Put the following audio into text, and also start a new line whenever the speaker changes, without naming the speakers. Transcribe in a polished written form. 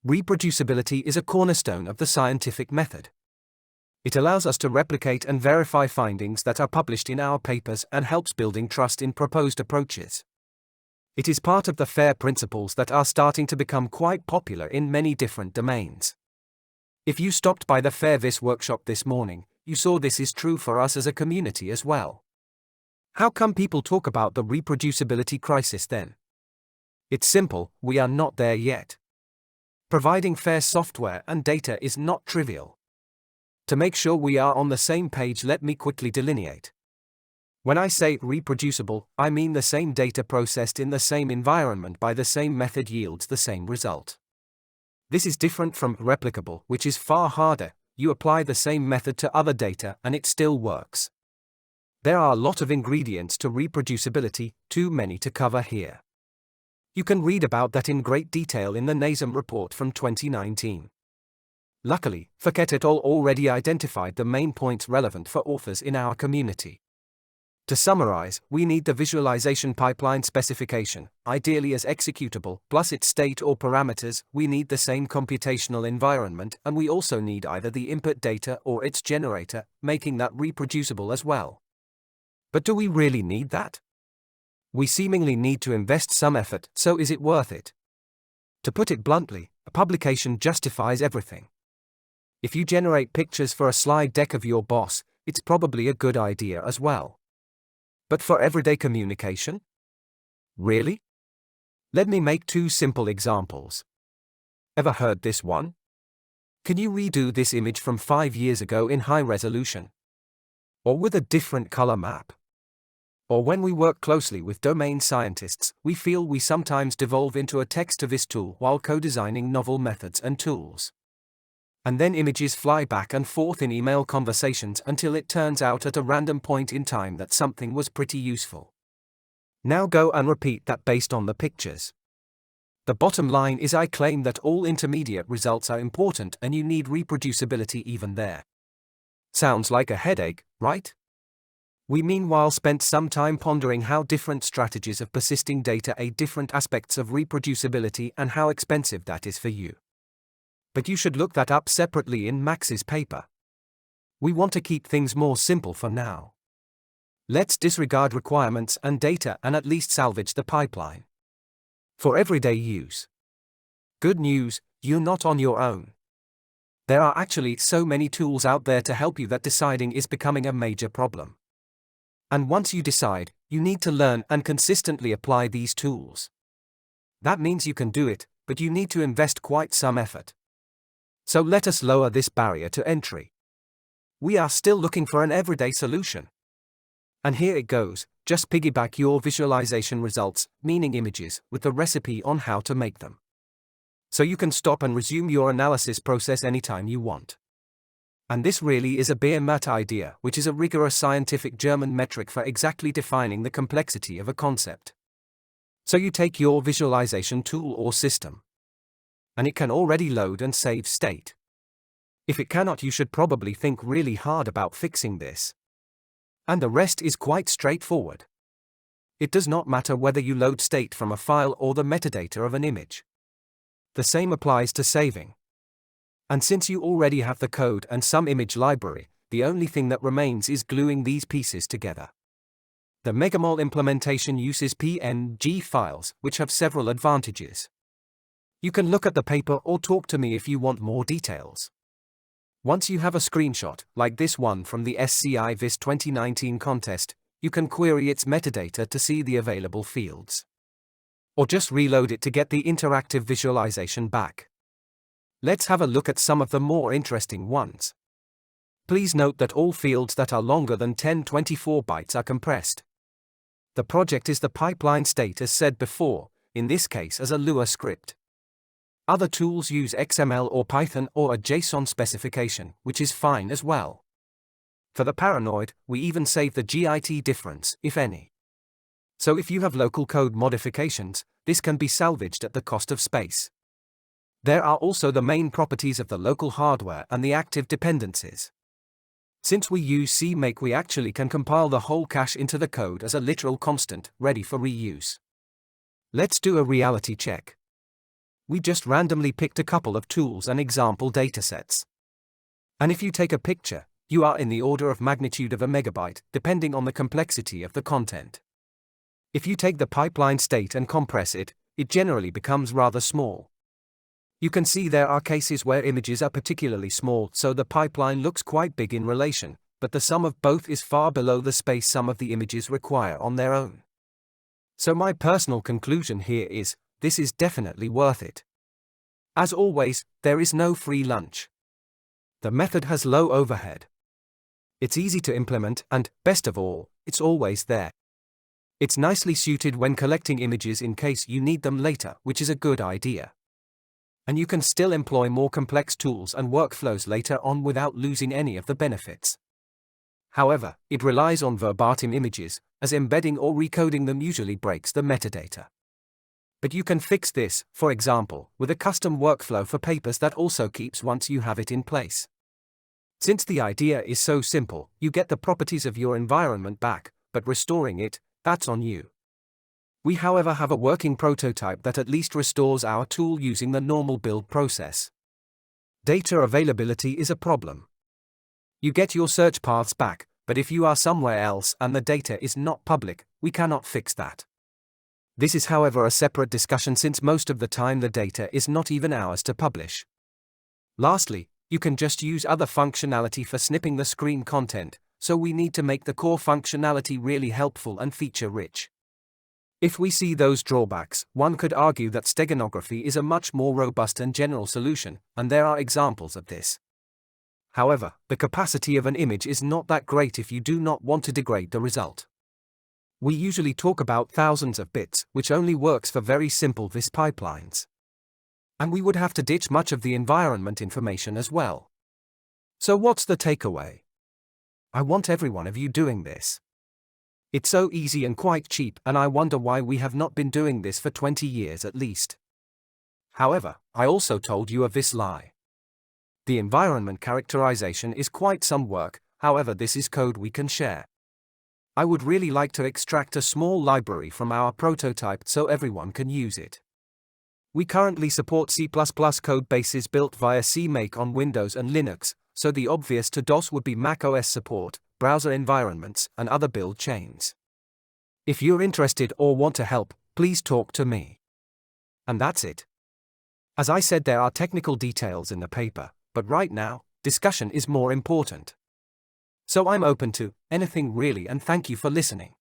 Reproducibility is a cornerstone of the scientific method. It allows us to replicate and verify findings that are published in our papers and helps building trust in proposed approaches. It is part of the FAIR principles that are starting to become quite popular in many different domains. If you stopped by the FAIRvis workshop this morning, you saw this is true for us as a community as well. How come people talk about the reproducibility crisis then? It's simple, we are not there yet. Providing FAIR software and data is not trivial. To make sure we are on the same page, let me quickly delineate. When I say reproducible, I mean the same data processed in the same environment by the same method yields the same result. This is different from replicable, which is far harder. You apply the same method to other data and it still works. There are a lot of ingredients to reproducibility, too many to cover here. You can read about that in great detail in the NASM report from 2019. Luckily, Fouquet et al. Already identified the main points relevant for authors in our community. To summarize, we need the visualization pipeline specification, ideally as executable, plus its state or parameters. We need the same computational environment, and we also need either the input data or its generator, making that reproducible as well. But do we really need that? We seemingly need to invest some effort, so is it worth it? To put it bluntly, a publication justifies everything. If you generate pictures for a slide deck of your boss, it's probably a good idea as well. But for everyday communication? Really? Let me make two simple examples. Ever heard this one? Can you redo this image from 5 years ago in high resolution? Or with a different color map? Or when we work closely with domain scientists, we feel we sometimes devolve into a text-to-vis tool while co-designing novel methods and tools. And then images fly back and forth in email conversations until it turns out at a random point in time that something was pretty useful. Now go and repeat that based on the pictures. The bottom line is I claim that all intermediate results are important and you need reproducibility even there. Sounds like a headache, right? We meanwhile spent some time pondering how different strategies of persisting data aid different aspects of reproducibility and how expensive that is for you. But you should look that up separately in Max's paper. We want to keep things more simple for now. Let's disregard requirements and data and at least salvage the pipeline. For everyday use. Good news, you're not on your own. There are actually so many tools out there to help you that deciding is becoming a major problem. And once you decide, you need to learn and consistently apply these tools. That means you can do it, but you need to invest quite some effort. So let us lower this barrier to entry. We are still looking for an everyday solution. And here it goes, just piggyback your visualization results, meaning images, with the recipe on how to make them. So you can stop and resume your analysis process anytime you want. And this really is a paramount idea, which is a rigorous scientific German metric for exactly defining the complexity of a concept. So you take your visualization tool or system. And it can already load and save state. If it cannot, you should probably think really hard about fixing this. And the rest is quite straightforward. It does not matter whether you load state from a file or the metadata of an image. The same applies to saving. And since you already have the code and some image library, the only thing that remains is gluing these pieces together. The Megamol implementation uses PNG files, which have several advantages. You can look at the paper or talk to me if you want more details. Once you have a screenshot, like this one from the SCI-Vis 2019 contest, you can query its metadata to see the available fields. Or just reload it to get the interactive visualization back. Let's have a look at some of the more interesting ones. Please note that all fields that are longer than 1024 bytes are compressed. The project is the pipeline state as said before, in this case as a Lua script. Other tools use XML or Python or a JSON specification, which is fine as well. For the paranoid, we even save the GIT difference, if any. So if you have local code modifications, this can be salvaged at the cost of space. There are also the main properties of the local hardware and the active dependencies. Since we use CMake, we actually can compile the whole cache into the code as a literal constant, ready for reuse. Let's do a reality check. We just randomly picked a couple of tools and example datasets. And if you take a picture, you are in the order of magnitude of a megabyte, depending on the complexity of the content. If you take the pipeline state and compress it, it generally becomes rather small. You can see there are cases where images are particularly small, so the pipeline looks quite big in relation, but the sum of both is far below the space some of the images require on their own. So my personal conclusion here is, this is definitely worth it. As always, there is no free lunch. The method has low overhead. It's easy to implement and, best of all, it's always there. It's nicely suited when collecting images in case you need them later, which is a good idea. And you can still employ more complex tools and workflows later on without losing any of the benefits. However, it relies on verbatim images, as embedding or recoding them usually breaks the metadata. But you can fix this, for example, with a custom workflow for papers that also keeps once you have it in place. Since the idea is so simple, you get the properties of your environment back, but restoring it, that's on you. We however have a working prototype that at least restores our tool using the normal build process. Data availability is a problem. You get your search paths back, but if you are somewhere else and the data is not public, we cannot fix that. This is however a separate discussion since most of the time the data is not even ours to publish. Lastly, you can just use other functionality for snipping the screen content, so we need to make the core functionality really helpful and feature-rich. If we see those drawbacks, one could argue that steganography is a much more robust and general solution, and there are examples of this. However, the capacity of an image is not that great if you do not want to degrade the result. We usually talk about thousands of bits, which only works for very simple VIS pipelines. And we would have to ditch much of the environment information as well. So what's the takeaway? I want every one of you doing this. It's so easy and quite cheap, and I wonder why we have not been doing this for 20 years at least. However, I also told you a VIS lie. The environment characterization is quite some work, however this is code we can share. I would really like to extract a small library from our prototype so everyone can use it. We currently support C++ code bases built via CMake on Windows and Linux, so the obvious to DOS would be Mac OS support, browser environments, and other build chains. If you're interested or want to help, please talk to me. And that's it. As I said, there are technical details in the paper, but right now, discussion is more important. So I'm open to anything really, and thank you for listening.